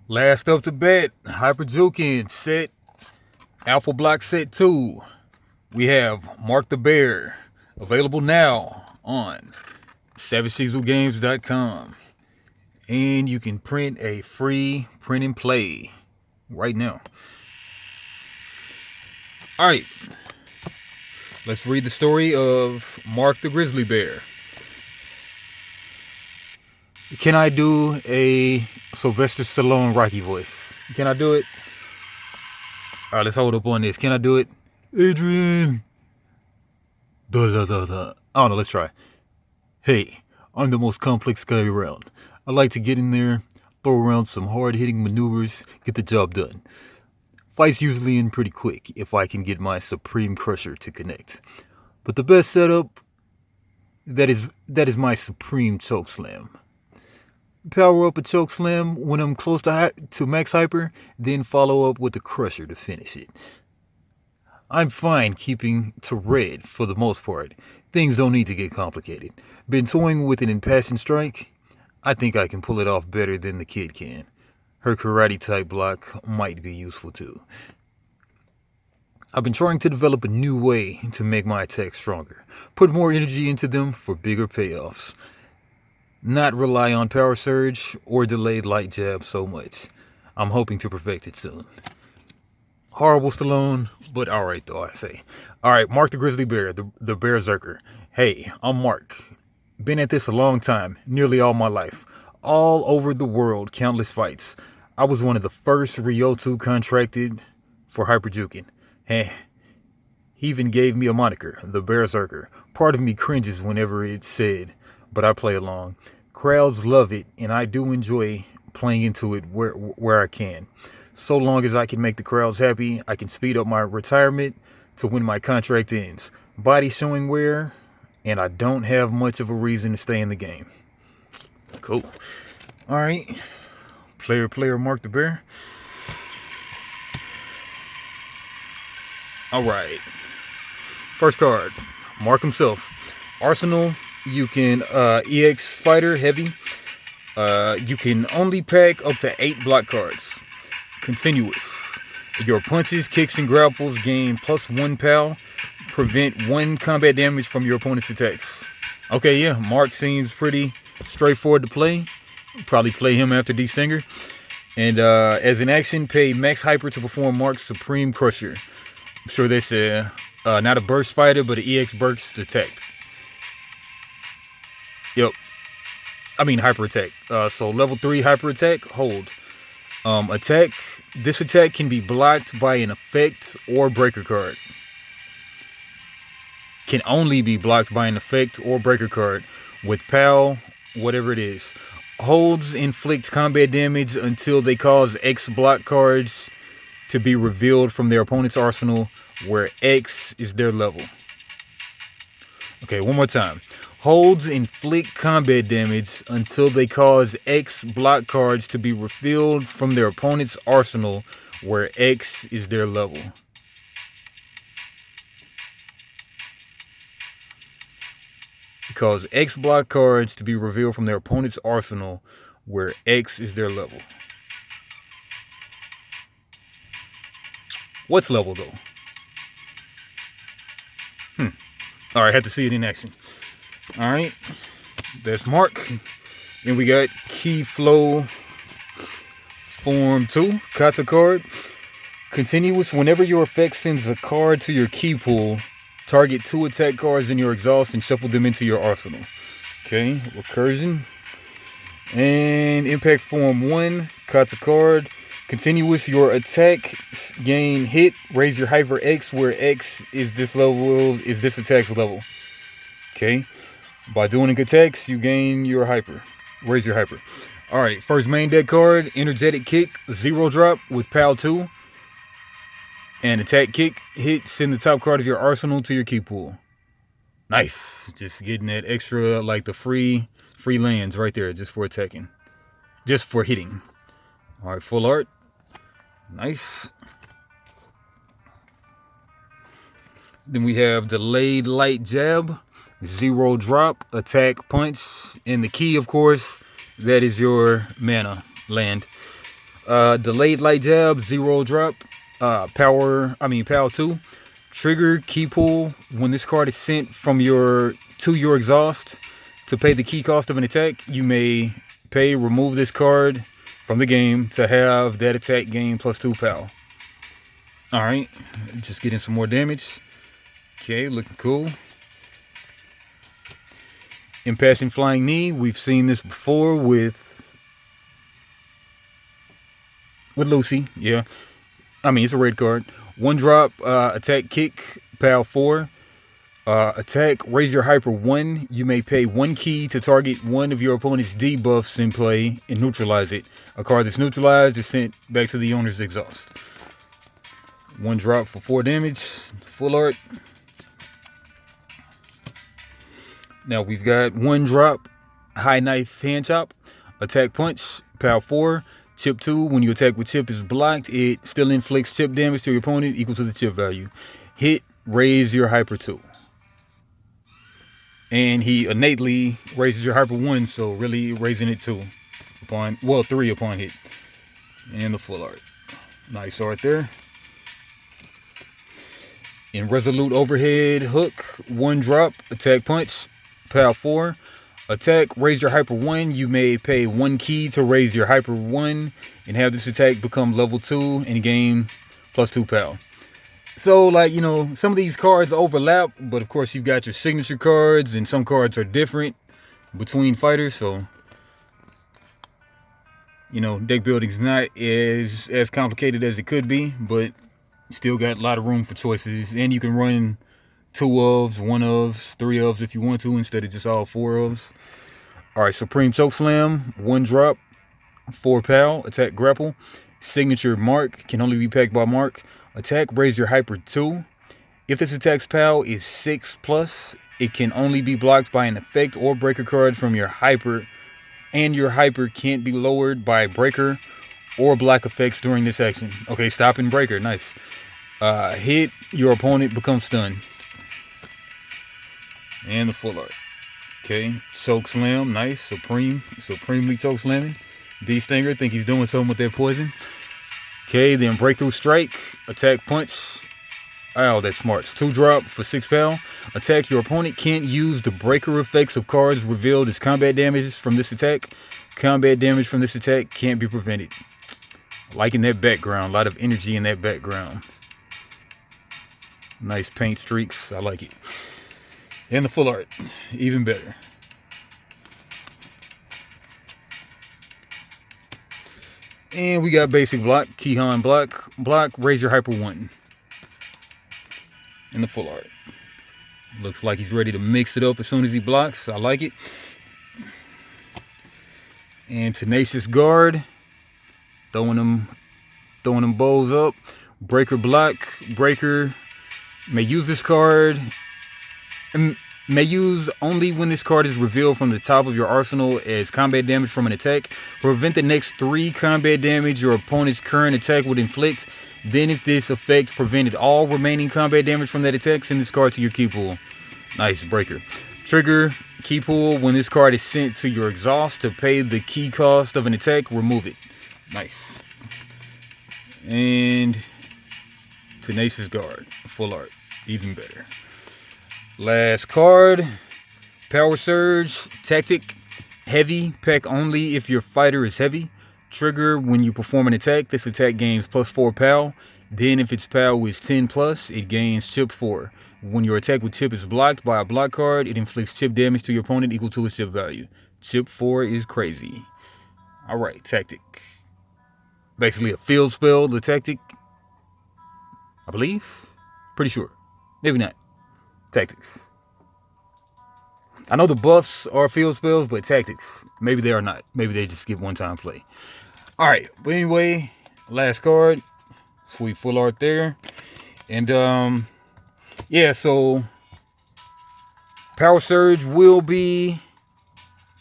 Last up to bat, Hyperjukin set, Alpha Block set 2. We have Mark the Bear, available now on SavageSeaselGames.com. And you can print a free print and play right now. Alright, let's read the story of Mark the Grizzly Bear. Can I do a Sylvester Stallone Rocky voice? Can I do it? Alright, let's hold up on this. Can I do it? Adrian! I don't know, let's try. Hey, I'm the most complex guy around. I like to get in there, throw around some hard-hitting maneuvers, get the job done. Fights usually end pretty quick if I can get my Supreme Crusher to connect. But the best setup, that is my Supreme Chokeslam. Power up a Chokeslam when I'm close to max hyper, then follow up with the Crusher to finish it. I'm fine keeping to red for the most part. Things don't need to get complicated. Been toying with an Impassioned Strike? I think I can pull it off better than the kid can. Her karate type block might be useful too. I've been trying to develop a new way to make my attacks stronger. Put more energy into them for bigger payoffs. Not rely on Power Surge or delayed light jab so much. I'm hoping to perfect it soon. Horrible Stallone, but alright though, I say. Alright, Mark the Grizzly Bear, the Berserker. Hey, I'm Mark. Been at this a long time, nearly all my life. All over the world, countless fights. I was one of the first Ryoto contracted for Hyperjukin. Heh. He even gave me a moniker, the Berserker. Part of me cringes whenever it's said, but I play along. Crowds love it, and I do enjoy playing into it where I can. So long as I can make the crowds happy, I can speed up my retirement to when my contract ends. Body showing wear, and I don't have much of a reason to stay in the game. Cool. Alright. Player Mark the Bear. Alright. First card. Mark himself. Arsenal. You can EX Fighter Heavy. You can only pack up to 8 block cards. Continuous. Your punches, kicks, and grapples gain +1 PAL. Prevent 1 combat damage from your opponent's attacks. Okay, yeah, Mark seems pretty straightforward to play. Probably play him after D-Stinger. And as an action, pay max hyper to perform Mark's Supreme Crusher. I'm sure that's not a burst fighter, but an EX burst attack. Yep. I mean hyper attack. So level 3 hyper attack, hold. Attack. This attack can be blocked by an effect or breaker card. Can only be blocked by an effect or breaker card with PAL, whatever it is. Holds inflict combat damage until they cause X block cards to be revealed from their opponent's arsenal, where X is their level. Okay, one more time. Holds inflict combat damage until they cause X block cards to be revealed from their opponent's arsenal, where X is their level. Cause X block cards to be revealed from their opponent's arsenal, where X is their level. What's level though? Alright, had to see it in action. Alright, that's Mark. Then we got Key Flow Form 2, Kata card. Continuous, whenever your effect sends a card to your key pool, target 2 attack cards in your exhaust and shuffle them into your arsenal. Okay, Recursion. And Impact Form 1, Kata card. Continuous, your attacks gain hit, raise your hyper X, where X is this level, is this attack's level. Okay, by doing attacks, you gain your hyper, raise your hyper. Alright, first main deck card, Energetic Kick, 0 drop with PAL 2. And attack kick, hit, send the top card of your arsenal to your key pool. Nice, just getting that extra, like the free lands right there, just for attacking, just for hitting. Alright, full art. Nice. Then we have Delayed Light Jab, 0 drop, attack, punch, and the key, of course, that is your mana land. Delayed light jab, 0 drop. Power 2. Trigger key pull. When this card is sent from to your exhaust to pay the key cost of an attack, you may remove this card from the game to have that attack gain +2 power. Alright, just getting some more damage. Okay, looking cool. Impassioned Flying Knee. We've seen this before with Lucy. Yeah. It's a red card. 1 drop, attack kick, PAL 4. Attack, raise your hyper 1. You may pay 1 key to target one of your opponent's debuffs in play and neutralize it. A card that's neutralized is sent back to the owner's exhaust. 1 drop for 4 damage. Full art. Now we've got 1 drop, High Knife Hand Chop. Attack punch, PAL 4. Chip 2, when you attack with chip is blocked, it still inflicts chip damage to your opponent equal to the chip value. Hit, raise your hyper 2. And he innately raises your hyper 1, so really raising it 3 upon hit. And the full art. Nice art there. In Resolute Overhead Hook, 1 drop, attack punch, PAL 4. Attack, raise your hyper 1. You may pay 1 key to raise your hyper 1 and have this attack become level 2 and gain +2 PAL. So, some of these cards overlap, but of course you've got your signature cards and some cards are different between fighters. So, deck building is not as complicated as it could be, but still got a lot of room for choices. And you can run 2 ofs, 1 ofs, 3 ofs if you want to, instead of just all 4 ofs. Alright, Supreme Chokeslam, 1 drop, 4 PAL, attack grapple. Signature Mark, can only be packed by Mark. Attack, raise your hyper 2. If this attack's PAL is 6+, it can only be blocked by an effect or breaker card from your hyper, and your hyper can't be lowered by breaker or block effects during this action. Okay, stop and breaker, nice. Hit, your opponent becomes stunned. And the full art. Okay, Choke Slam, nice. Supremely Choke Slamming. D-Stinger, think he's doing something with that poison. Okay, then Breakthrough Strike, attack punch. Oh, that's smart. 2 drop for 6 PAL. Attack, your opponent can't use the breaker effects of cards revealed as combat damage from this attack. Combat damage from this attack can't be prevented. Liking that background, a lot of energy in that background. Nice paint streaks, I like it. And the full art, even better. And we got basic block, Keyhan block, raise your hyper 1. And the full art. Looks like he's ready to mix it up as soon as he blocks. I like it. And Tenacious Guard, throwing them bows up. Breaker block, breaker may use this card. May use only when this card is revealed from the top of your arsenal as combat damage from an attack. Prevent the next 3 combat damage your opponent's current attack would inflict. Then if this effect prevented all remaining combat damage from that attack, send this card to your key pool. Nice, breaker. Trigger, key pool, when this card is sent to your exhaust to pay the key cost of an attack, remove it. Nice. And Tenacious Guard, full art, even better. Last card, Power Surge, Tactic, Heavy, pack only if your fighter is heavy. Trigger, when you perform an attack, this attack gains +4 PAL. Then if its PAL is 10+, it gains chip 4. When your attack with chip is blocked by a block card, it inflicts chip damage to your opponent equal to its chip value. Chip 4 is crazy. Alright, Tactic. Basically a field spell, the Tactic. I believe? Pretty sure. Maybe not. Tactics. I know the buffs are field spells, but tactics, maybe they are not. Maybe they just give one-time play. Alright, but anyway, last card. Sweet full art there. And, yeah, so Power Surge will be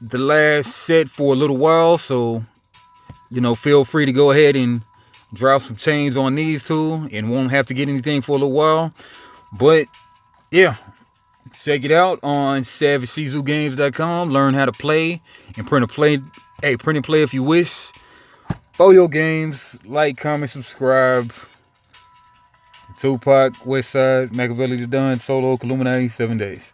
the last set for a little while. So, feel free to go ahead and drop some chains on these two and won't have to get anything for a little while. But, yeah, check it out on SavageShizuGames.com. Learn how to play and print and play if you wish. Boyo Games. Like, comment, subscribe. Tupac, Westside, Machiavelli the Don, Solo, Illuminati, 7 days.